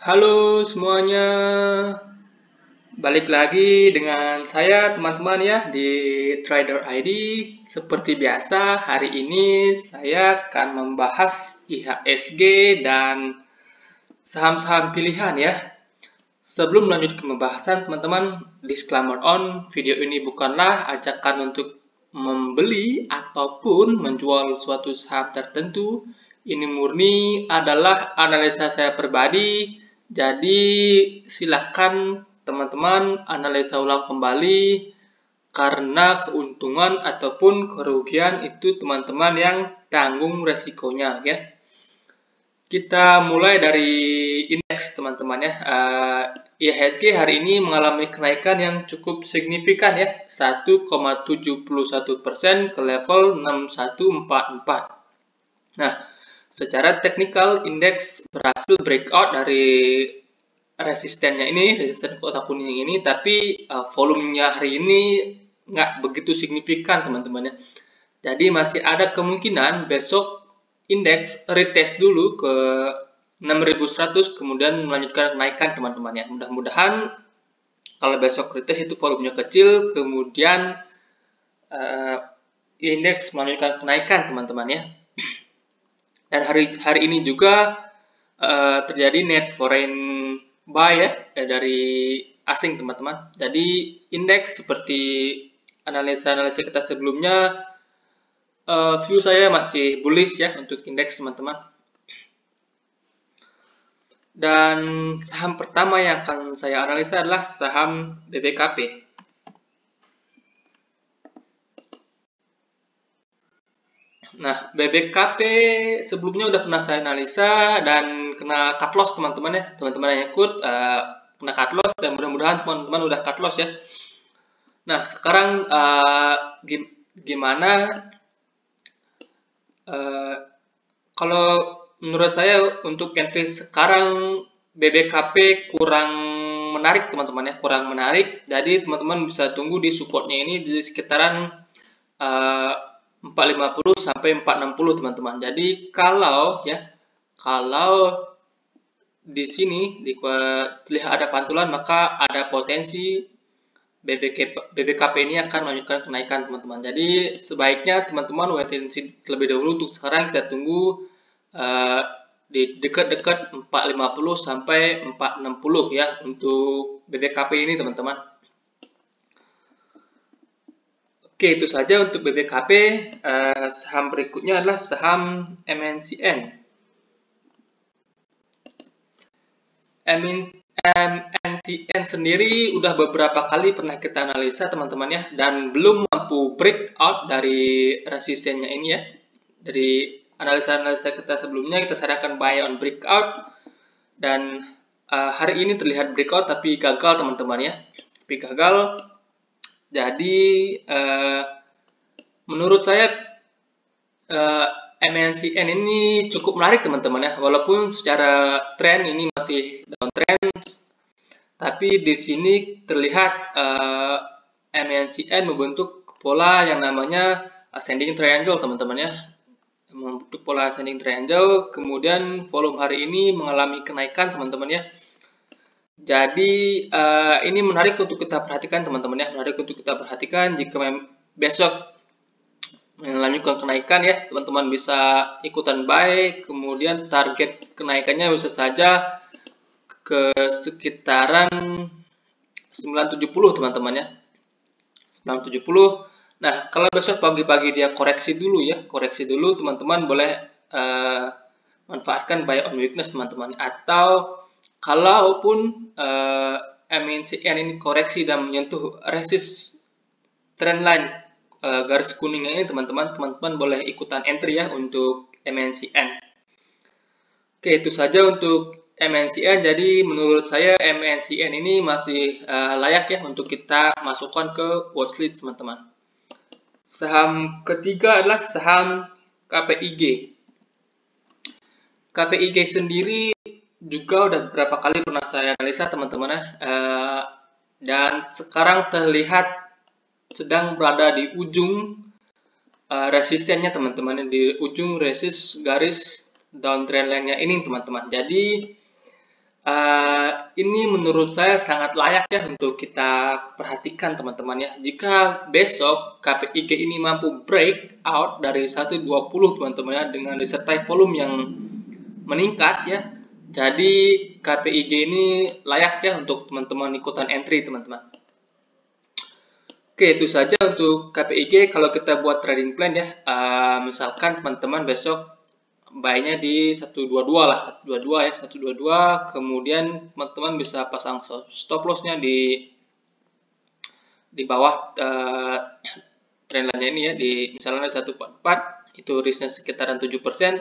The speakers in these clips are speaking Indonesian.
Halo semuanya, balik lagi dengan saya teman-teman ya di Trader ID. Seperti biasa, hari ini saya akan membahas IHSG dan saham-saham pilihan ya. Sebelum lanjut ke pembahasan, teman-teman, disclaimer on, video ini bukanlah ajakan untuk membeli ataupun menjual suatu saham tertentu. Ini murni adalah analisa saya pribadi. Jadi silakan teman-teman analisa ulang kembali karena keuntungan ataupun kerugian itu teman-teman yang tanggung resikonya ya. Kita mulai dari indeks teman-teman ya. IHSG hari ini mengalami kenaikan yang cukup signifikan ya, 1,71% ke level 6144. Nah, secara teknikal, indeks berhasil breakout dari resistennya ini, resisten kotak kuning ini, tapi volumenya hari ini nggak begitu signifikan teman-teman ya. Jadi masih ada kemungkinan besok indeks retest dulu ke 6100, kemudian melanjutkan kenaikan teman-teman ya. Mudah-mudahan kalau besok retest itu volumenya kecil, kemudian indeks melanjutkan kenaikan teman-teman ya. Dan hari ini juga terjadi net foreign buy ya dari asing teman-teman. Jadi indeks seperti analisa kita sebelumnya, view saya masih bullish ya untuk indeks teman-teman. Dan saham pertama yang akan saya analisa adalah saham BBKP. Nah, BBKP sebelumnya udah pernah saya analisa dan kena cut loss teman-teman ya. Teman-teman yang ikut kena cut loss dan mudah-mudahan teman-teman udah cut loss ya. Nah, sekarang gimana kalau menurut saya untuk entry sekarang BBKP kurang menarik teman-teman ya, kurang menarik. Jadi teman-teman bisa tunggu di supportnya ini di sekitaran 450 sampai 460 teman-teman. Jadi kalau di sini terlihat ada pantulan, maka ada potensi BBKP ini akan melanjutkan kenaikan teman-teman. Jadi sebaiknya teman-teman wait and see terlebih dahulu. Untuk sekarang kita tunggu di dekat-dekat 450 sampai 460 ya untuk BBKP ini teman-teman. Oke, itu saja untuk BBKP. Saham berikutnya adalah saham MNCN. MNCN sendiri udah beberapa kali pernah kita analisa teman-teman ya, dan belum mampu breakout dari resistennya ini ya. Dari analisa kita sebelumnya kita sarankan buy on breakout, dan hari ini terlihat breakout tapi gagal teman-teman ya. Tapi gagal. Jadi menurut saya MNCN ini cukup menarik teman-teman ya, walaupun secara tren ini masih downtrend, tapi di sini terlihat MNCN membentuk pola yang namanya ascending triangle teman-teman ya, membentuk pola ascending triangle. Kemudian volume hari ini mengalami kenaikan teman-teman ya. Jadi ini menarik untuk kita perhatikan teman-teman ya, menarik untuk kita perhatikan. Jika besok melanjutkan kenaikan ya, teman-teman bisa ikutan buy. Kemudian target kenaikannya bisa saja ke sekitaran 970 teman-teman ya, 970. Nah, kalau besok pagi-pagi dia koreksi dulu ya, koreksi dulu, teman-teman boleh manfaatkan buy on weakness teman-teman. Atau kalaupun MNCN ini koreksi dan menyentuh resist trendline garis kuningnya ini teman-teman boleh ikutan entry ya untuk MNCN. Oke, itu saja untuk MNCN. Jadi menurut saya MNCN ini masih layak ya untuk kita masukkan ke watchlist teman-teman. Saham ketiga adalah saham KPIG. KPIG sendiri juga udah beberapa kali pernah saya analisa teman-teman ya, dan sekarang terlihat sedang berada di ujung resistennya teman-teman, di ujung resist garis downtrend line-nya ini teman-teman. Jadi Ini menurut saya sangat layak ya untuk kita perhatikan teman-teman ya. Jika besok KPIG ini mampu break out dari 120 teman-teman ya, dengan disertai volume yang meningkat ya. Jadi KPIG ini layak ya untuk teman-teman ikutan entry teman-teman. Oke, itu saja untuk KPIG. Kalau kita buat trading plan ya, misalkan teman-teman besok buy-nya di 122 lah, 122 ya, 122. Kemudian teman-teman bisa pasang stop loss-nya di bawah trendline-nya ini ya, di misalnya 144, itu risk-nya sekitaran 7%.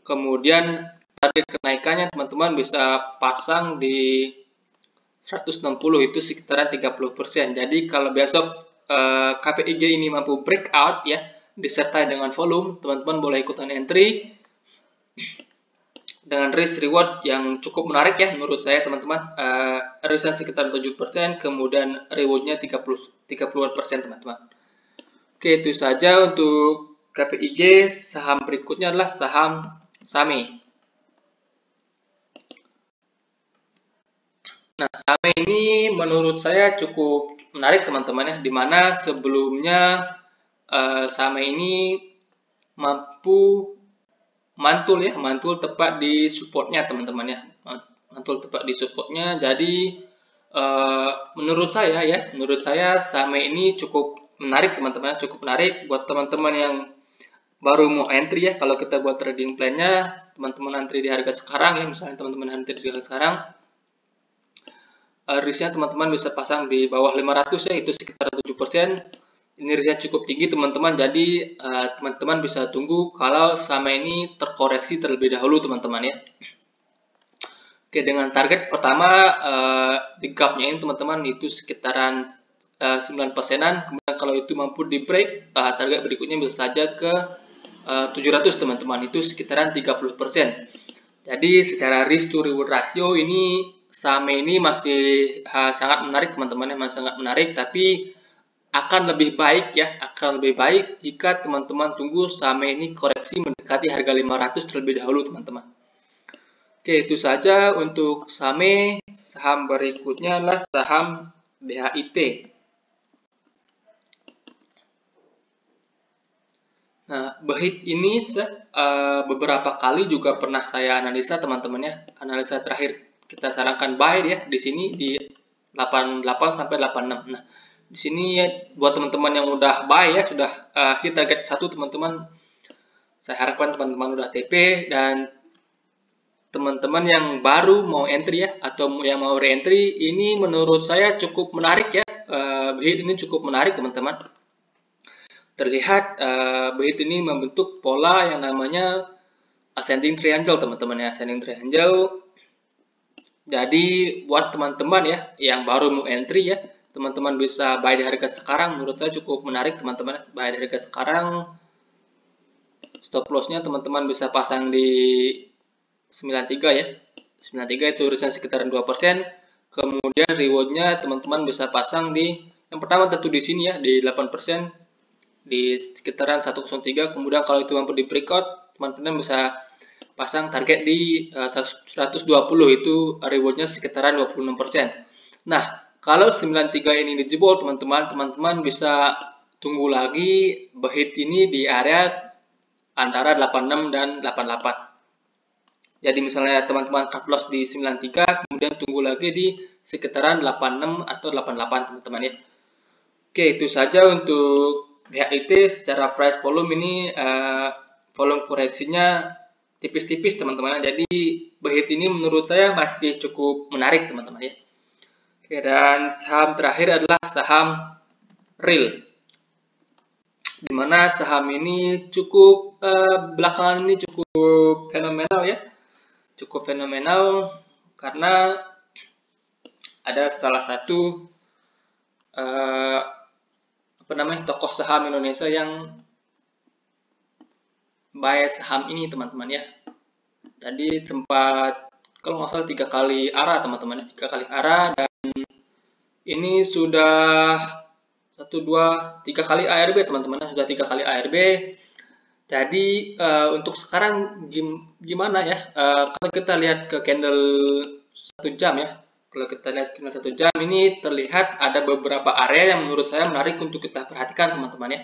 Kemudian target kenaikannya teman-teman bisa pasang di 160, itu sekitaran 30%. Jadi kalau besok KPIG ini mampu breakout ya, disertai dengan volume, teman-teman boleh ikutan entry dengan risk reward yang cukup menarik ya menurut saya teman-teman. Risknya sekitar 7%, kemudian rewardnya 30% teman-teman. Oke, itu saja untuk KPIG. Saham berikutnya adalah saham SAME. Nah, SAME ini menurut saya cukup menarik teman-teman ya, dimana sebelumnya SAME ini mampu mantul tepat di supportnya teman-teman ya, mantul tepat di supportnya. Jadi menurut saya SAME ini cukup menarik teman-teman, cukup menarik buat teman-teman yang baru mau entry ya. Kalau kita buat trading plan-nya, teman-teman entry di harga sekarang ya, misalnya teman-teman entry di harga sekarang, risknya teman-teman bisa pasang di bawah 500 ya, itu sekitar 7%. Ini risknya cukup tinggi teman-teman, jadi teman-teman bisa tunggu kalau SAME ini terkoreksi terlebih dahulu teman-teman ya. Oke, dengan target pertama di gap-nya ini teman-teman itu sekitaran 9%-an. Kemudian kalau itu mampu di break, target berikutnya bisa saja ke 700 teman-teman, itu sekitaran 30%. Jadi secara risk to reward ratio ini SAME ini masih sangat menarik teman-teman, masih sangat menarik, tapi akan lebih baik ya, akan lebih baik jika teman-teman tunggu SAME ini koreksi mendekati harga 500 terlebih dahulu teman-teman. Oke, itu saja untuk SAME. Saham berikutnya adalah saham BHIT. Nah, BHIT ini beberapa kali juga pernah saya analisa teman-teman ya. Analisa terakhir kita sarankan buy ya di sini di 88 sampai 86. Nah, di sini ya, buat teman-teman yang udah buy ya, sudah hit target 1 teman-teman. Saya harapkan teman-teman udah TP, dan teman-teman yang baru mau entry ya, atau yang mau re-entry, ini menurut saya cukup menarik ya. BHIT ini cukup menarik teman-teman. Terlihat BHIT ini membentuk pola yang namanya ascending triangle teman-teman ya, ascending triangle. Jadi buat teman-teman ya yang baru mau entry ya, teman-teman bisa buy di harga sekarang. Menurut saya cukup menarik teman-teman, buy di harga sekarang. Stop loss-nya teman-teman bisa pasang di 93 ya. 93 itu risknya sekitar 2%. Kemudian reward-nya teman-teman bisa pasang di, yang pertama tentu di sini ya, di 8%, di sekitaran 103. Kemudian kalau itu mampu di breakout, teman-teman bisa pasang target di 120, itu rewardnya sekitaran 26%. Nah, kalau 93 ini dijebol teman-teman bisa tunggu lagi BHIT ini di area antara 86 dan 88. Jadi misalnya teman-teman cut loss di 93, kemudian tunggu lagi di sekitaran 86 atau 88 teman-teman ya. Oke, itu saja untuk BHIT. Secara price volume ini volume koreksinya tipis-tipis teman-teman. Jadi BHIT ini menurut saya masih cukup menarik teman-teman ya. Oke, dan saham terakhir adalah saham real, dimana saham ini cukup belakangan ini cukup fenomenal ya, cukup fenomenal karena ada salah satu tokoh saham Indonesia yang buy saham ini teman-teman ya. Tadi sempat kalau nggak salah 3 kali arah teman-teman, 3 kali arah, dan ini sudah 1, 2, 3 kali ARB teman-teman, sudah 3 kali ARB. Jadi untuk sekarang gimana ya, kalau kita lihat ke candle 1 jam ya. Kalau kita lihat screen 1 jam ini terlihat ada beberapa area yang menurut saya menarik untuk kita perhatikan teman-teman ya.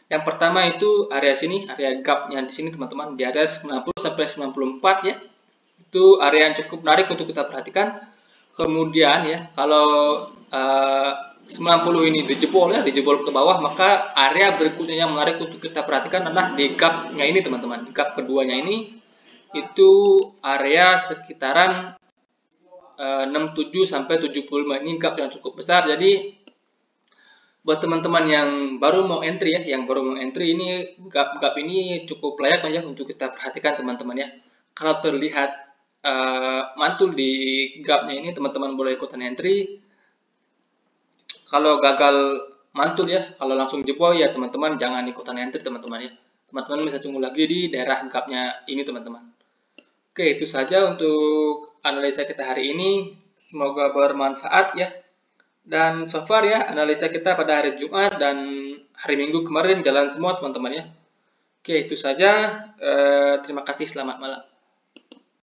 Yang pertama itu area sini, area gapnya di sini teman-teman, di area 90 sampai 94 ya. Itu area yang cukup menarik untuk kita perhatikan. Kemudian ya, kalau 90 ini dijebol ya, dijebol ke bawah, maka area berikutnya yang menarik untuk kita perhatikan adalah di gapnya ini teman-teman. Gap keduanya ini itu area sekitaran 67 sampai 75, ini gap yang cukup besar. Jadi buat teman-teman yang baru mau entry ya, ini gap ini cukup layak ya untuk kita perhatikan teman-teman ya. Kalau terlihat mantul di gapnya ini, teman-teman boleh ikutan entry. Kalau gagal mantul ya, kalau langsung jebol ya teman-teman jangan ikutan entry teman-teman ya. Teman-teman bisa tunggu lagi di daerah gapnya ini teman-teman. Oke, itu saja untuk analisa kita hari ini. Semoga bermanfaat ya. Dan so far ya, analisa kita pada hari Jumat dan hari Minggu kemarin jalan semua teman-teman ya. Oke, itu saja. Terima kasih, selamat malam.